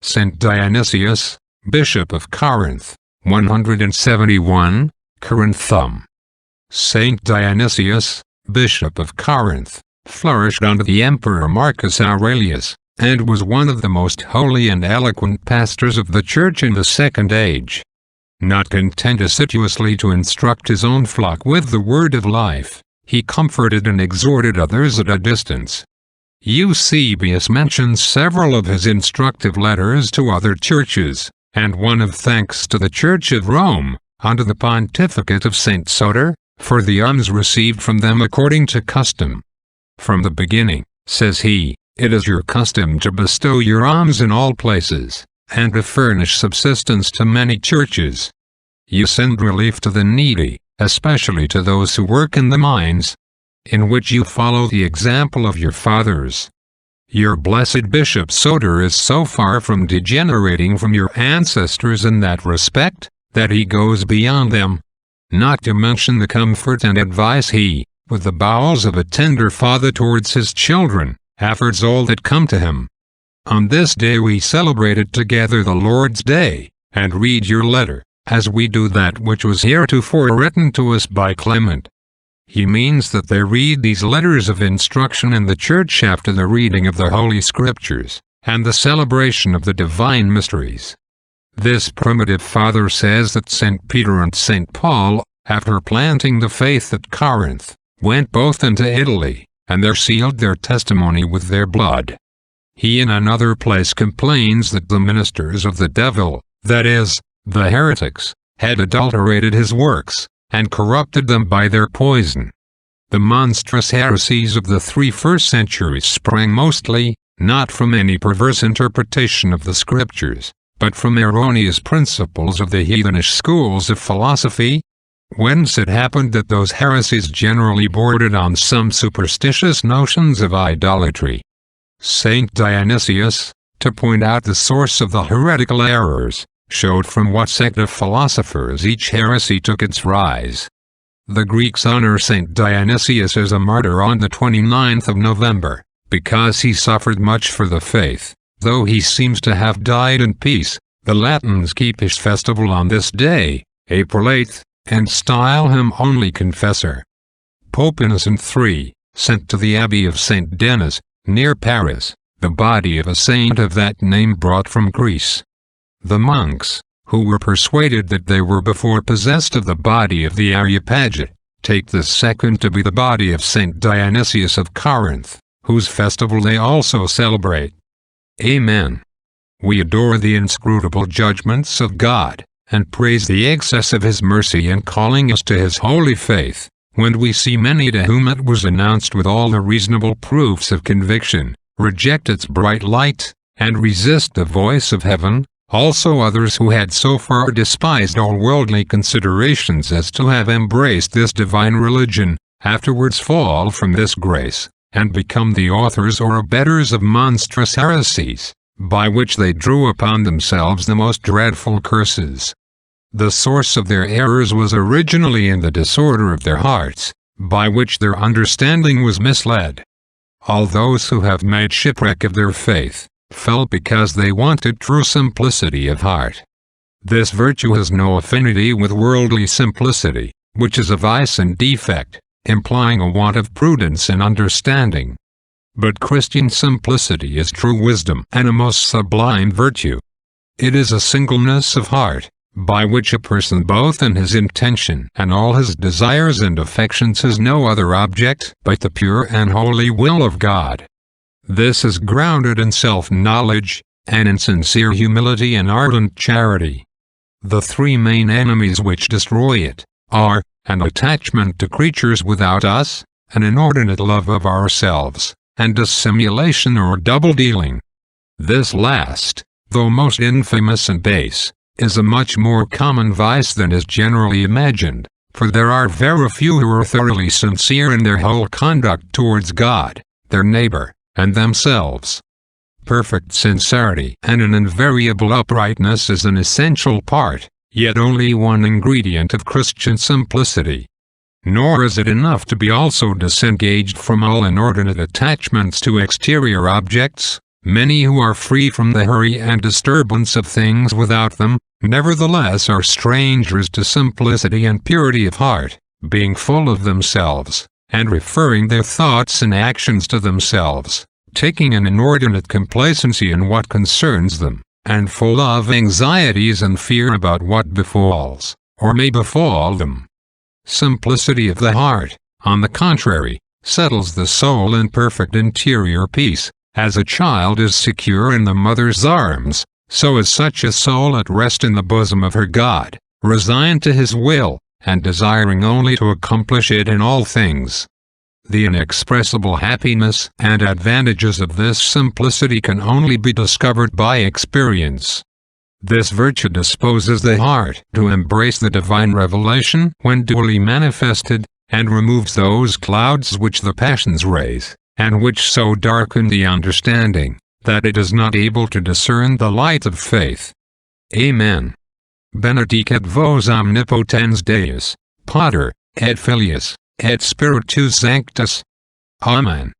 Saint Dionysius, Bishop of Corinth, 171, Corinthum. Saint Dionysius, Bishop of Corinth, flourished under the Emperor Marcus Aurelius, and was one of the most holy and eloquent pastors of the Church in the Second Age. Not content assiduously to instruct his own flock with the word of life, he comforted and exhorted others at a distance. Eusebius mentions several of his instructive letters to other churches, and one of thanks to the Church of Rome, under the pontificate of Saint Soter, for the alms received from them according to custom. From the beginning, says he, it is your custom to bestow your alms in all places, and to furnish subsistence to many churches. You send relief to the needy, especially to those who work in the mines, in which you follow the example of your fathers. Your blessed Bishop Soter is so far from degenerating from your ancestors in that respect, that he goes beyond them. Not to mention the comfort and advice he, with the bowels of a tender father towards his children, affords all that come to him. On this day we celebrated together the Lord's Day, and read your letter, as we do that which was heretofore written to us by Clement. He means that they read these letters of instruction in the church after the reading of the Holy Scriptures, and the celebration of the divine mysteries. This primitive father says that St. Peter and St. Paul, after planting the faith at Corinth, went both into Italy, and there sealed their testimony with their blood. He in another place complains that the ministers of the devil, that is, the heretics, had adulterated his works, and corrupted them by their poison. The monstrous heresies of the 3 first centuries sprang mostly, not from any perverse interpretation of the Scriptures, but from erroneous principles of the heathenish schools of philosophy, whence it happened that those heresies generally bordered on some superstitious notions of idolatry. Saint Dionysius, to point out the source of the heretical errors, showed from what sect of philosophers each heresy took its rise. The Greeks honor Saint Dionysius as a martyr on the 29th of November, because he suffered much for the faith, though he seems to have died in peace. The Latins keep his festival on this day, April 8th, and style him only Confessor. Pope Innocent III sent to the Abbey of St. Denis, near Paris, the body of a saint of that name brought from Greece. The monks, who were persuaded that they were before possessed of the body of the Areopagite, take this second to be the body of Saint Dionysius of Corinth, whose festival they also celebrate. Amen. We adore the inscrutable judgments of God, and praise the excess of his mercy in calling us to his holy faith, when we see many to whom it was announced with all the reasonable proofs of conviction, reject its bright light, and resist the voice of heaven. Also others who had so far despised all worldly considerations as to have embraced this divine religion, afterwards fall from this grace, and become the authors or abettors of monstrous heresies, by which they drew upon themselves the most dreadful curses. The source of their errors was originally in the disorder of their hearts, by which their understanding was misled. All those who have made shipwreck of their faith, fell because they wanted true simplicity of heart. This virtue has no affinity with worldly simplicity, which is a vice and defect, implying a want of prudence and understanding. But Christian simplicity is true wisdom and a most sublime virtue. It is a singleness of heart, by which a person both in his intention and all his desires and affections has no other object but the pure and holy will of God. This is grounded in self-knowledge, and in sincere humility and ardent charity. The 3 main enemies which destroy it are, an attachment to creatures without us, an inordinate love of ourselves, and dissimulation or double-dealing. This last, though most infamous and base, is a much more common vice than is generally imagined, for there are very few who are thoroughly sincere in their whole conduct towards God, their neighbor, and themselves. Perfect sincerity and an invariable uprightness is an essential part, yet only one ingredient of Christian simplicity. Nor is it enough to be also disengaged from all inordinate attachments to exterior objects, Many who are free from the hurry and disturbance of things without them, nevertheless are strangers to simplicity and purity of heart, being full of themselves, and referring their thoughts and actions to themselves, taking an inordinate complacency in what concerns them, and full of anxieties and fear about what befalls, or may befall them. Simplicity of the heart, on the contrary, settles the soul in perfect interior peace. As a child is secure in the mother's arms, so is such a soul at rest in the bosom of her God, resigned to his will, and desiring only to accomplish it in all things. The inexpressible happiness and advantages of this simplicity can only be discovered by experience. This virtue disposes the heart to embrace the divine revelation when duly manifested, and removes those clouds which the passions raise, and which so darken the understanding, that it is not able to discern the light of faith. Amen. Benedicat vos omnipotens Deus, Pater, et Filius, et Spiritus Sanctus. Amen.